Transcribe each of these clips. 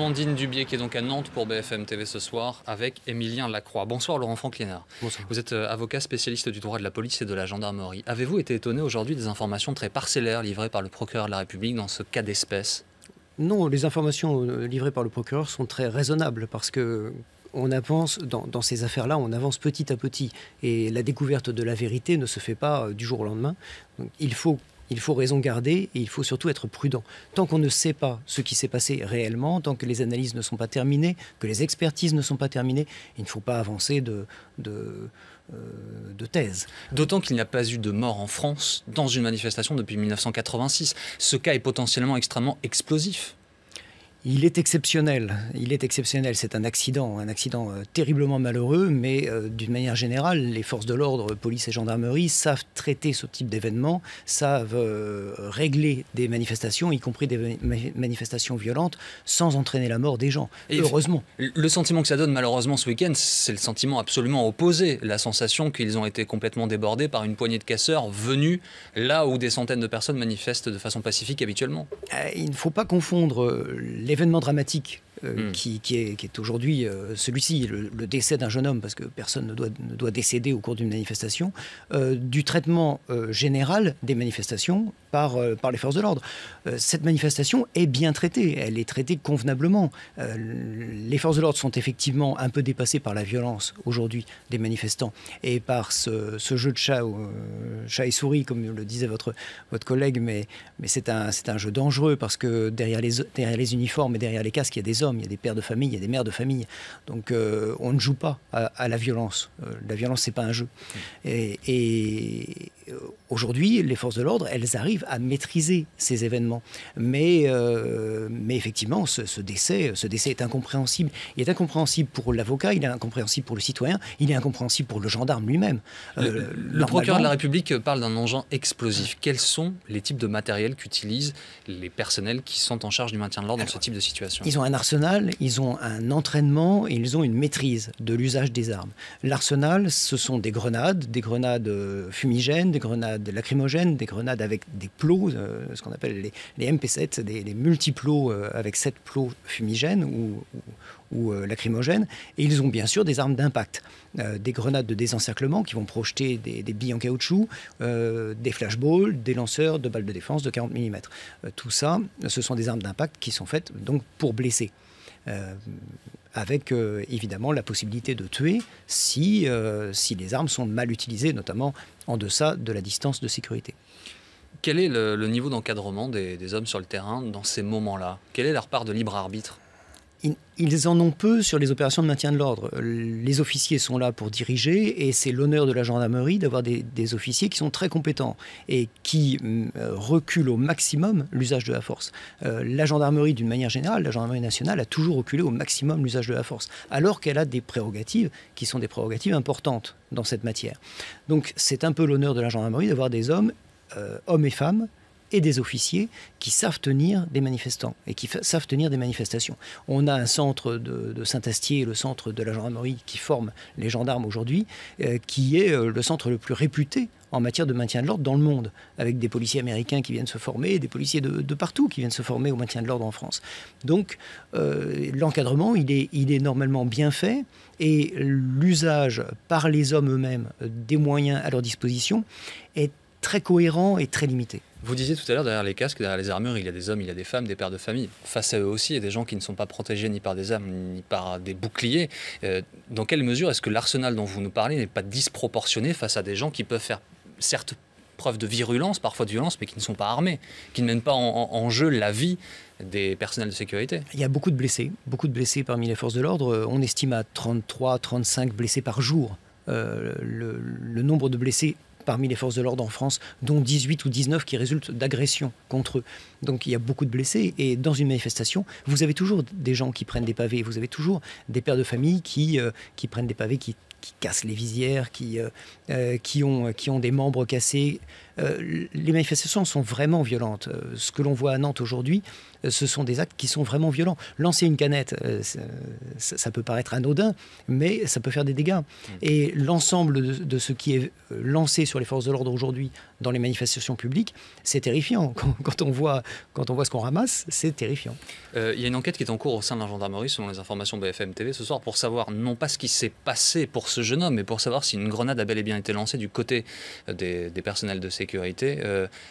Amandine Dubié qui est donc à Nantes pour BFM TV ce soir avec Émilien Lacroix. Bonsoir Laurent Franklinard. Bonsoir. Vous êtes avocat spécialiste du droit de la police et de la gendarmerie. Avez-vous été étonné aujourd'hui des informations très parcellaires livrées par le procureur de la République dans ce cas d'espèce? Non, les informations livrées par le procureur sont très raisonnables parce que on avance dans ces affaires-là, on avance petit à petit et la découverte de la vérité ne se fait pas du jour au lendemain. Donc, il faut raison garder et il faut surtout être prudent. Tant qu'on ne sait pas ce qui s'est passé réellement, tant que les analyses ne sont pas terminées, que les expertises ne sont pas terminées, il ne faut pas avancer de thèse. D'autant qu'il n'y a pas eu de mort en France dans une manifestation depuis 1986. Ce cas est potentiellement extrêmement explosif. Il est exceptionnel, c'est un accident terriblement malheureux, mais d'une manière générale, les forces de l'ordre, police et gendarmerie, savent traiter ce type d'événements, savent régler des manifestations, y compris des manifestations violentes, sans entraîner la mort des gens, et heureusement. Le sentiment que ça donne malheureusement ce week-end, c'est le sentiment absolument opposé, la sensation qu'ils ont été complètement débordés par une poignée de casseurs venus là où des centaines de personnes manifestent de façon pacifique habituellement. Il ne faut pas confondre l'événement dramatique qui est aujourd'hui celui-ci, le décès d'un jeune homme, parce que personne ne doit décéder au cours d'une manifestation, du traitement général des manifestations par les forces de l'ordre. Cette manifestation est bien traitée, elle est traitée convenablement. Les forces de l'ordre sont effectivement un peu dépassées par la violence aujourd'hui des manifestants et par ce jeu de chat et souris, comme le disait votre collègue, mais c'est un jeu dangereux parce que derrière les uniformes et derrière les casques, il y a des hommes, il y a des pères de famille, il y a des mères de famille. Donc on ne joue pas à la violence. La violence, c'est pas un jeu. Et aujourd'hui, les forces de l'ordre, elles arrivent à maîtriser ces événements. Mais effectivement, ce décès est incompréhensible. Il est incompréhensible pour l'avocat, il est incompréhensible pour le citoyen, il est incompréhensible pour le gendarme lui-même. Le procureur de la République parle d'un engin explosif. Quels sont les types de matériel qu'utilisent les personnels qui sont en charge du maintien de l'ordre dans ce type de situation? Ils ont un arsenal, ils ont un entraînement et ils ont une maîtrise de l'usage des armes. L'arsenal, ce sont des grenades fumigènes, des grenades lacrymogènes, des grenades avec des plots, ce qu'on appelle les MP7, les multiplots avec 7 plots fumigènes ou lacrymogènes. Et ils ont bien sûr des armes d'impact, des grenades de désencerclement qui vont projeter des billes en caoutchouc, des flashballs, des lanceurs de balles de défense de 40 mm. Tout ça, ce sont des armes d'impact qui sont faites donc pour blesser. Avec évidemment la possibilité de tuer si les armes sont mal utilisées, notamment en deçà de la distance de sécurité. Quel est le niveau d'encadrement des hommes sur le terrain dans ces moments-là? Quelle est leur part de libre arbitre? Ils en ont peu sur les opérations de maintien de l'ordre. Les officiers sont là pour diriger et c'est l'honneur de la gendarmerie d'avoir des officiers qui sont très compétents et qui reculent au maximum l'usage de la force. La gendarmerie, d'une manière générale, la gendarmerie nationale a toujours reculé au maximum l'usage de la force, alors qu'elle a des prérogatives qui sont des prérogatives importantes dans cette matière. Donc c'est un peu l'honneur de la gendarmerie d'avoir des hommes et femmes, et des officiers qui savent tenir des manifestants et qui savent tenir des manifestations. On a un centre de Saint-Astier, le centre de la gendarmerie qui forme les gendarmes aujourd'hui, qui est le centre le plus réputé en matière de maintien de l'ordre dans le monde, avec des policiers américains qui viennent se former, des policiers de partout qui viennent se former au maintien de l'ordre en France. Donc l'encadrement, il est normalement bien fait et l'usage par les hommes eux-mêmes des moyens à leur disposition est très cohérent et très limité. Vous disiez tout à l'heure, derrière les casques, derrière les armures, il y a des hommes, il y a des femmes, des pères de famille. Face à eux aussi, il y a des gens qui ne sont pas protégés ni par des armes, ni par des boucliers. Dans quelle mesure est-ce que l'arsenal dont vous nous parlez n'est pas disproportionné face à des gens qui peuvent faire, certes, preuve de virulence, parfois de violence, mais qui ne sont pas armés, qui ne mènent pas en jeu la vie des personnels de sécurité? Il y a beaucoup de blessés parmi les forces de l'ordre. On estime à 33, 35 blessés par jour. Le nombre de blessés parmi les forces de l'ordre en France, dont 18 ou 19 qui résultent d'agressions contre eux. Donc il y a beaucoup de blessés et dans une manifestation, vous avez toujours des gens qui prennent des pavés, vous avez toujours des pères de famille qui prennent des pavés, qui cassent les visières, qui ont des membres cassés. Les manifestations sont vraiment violentes. Ce que l'on voit à Nantes aujourd'hui, ce sont des actes qui sont vraiment violents. Lancer une canette, ça peut paraître anodin, mais ça peut faire des dégâts. Et l'ensemble de ce qui est lancé sur les forces de l'ordre aujourd'hui dans les manifestations publiques, c'est terrifiant. Quand on voit ce qu'on ramasse, c'est terrifiant. Il y a une enquête qui est en cours au sein de la gendarmerie, selon les informations BFM TV ce soir, pour savoir non pas ce qui s'est passé pour ce jeune homme, mais pour savoir si une grenade a bel et bien été lancée du côté des personnels de sécurité.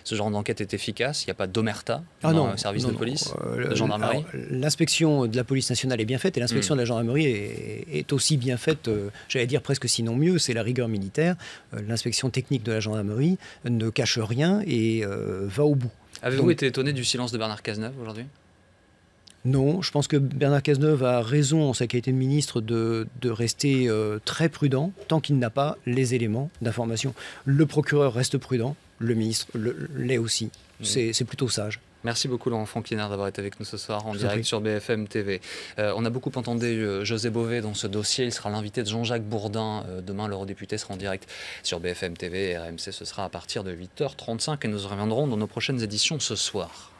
Ce genre d'enquête est efficace, il n'y a pas d'omerta dans le service de police, de gendarmerie. L'inspection de la police nationale est bien faite et l'inspection de la gendarmerie est aussi bien faite, j'allais dire presque sinon mieux, c'est la rigueur militaire. L'inspection technique de la gendarmerie ne cache rien et va au bout. Avez-vous été étonné du silence de Bernard Cazeneuve aujourd'hui ? Non, je pense que Bernard Cazeneuve a raison en sa qualité de ministre de rester très prudent tant qu'il n'a pas les éléments d'information. Le procureur reste prudent, le ministre l'est aussi. C'est plutôt sage. Merci beaucoup Laurent Franquinard d'avoir été avec nous ce soir en direct sur BFM TV. On a beaucoup entendu José Bové dans ce dossier. Il sera l'invité de Jean-Jacques Bourdin. Demain, l'eurodéputé sera en direct sur BFM TV et RMC. Ce sera à partir de 8h35 et nous reviendrons dans nos prochaines éditions ce soir.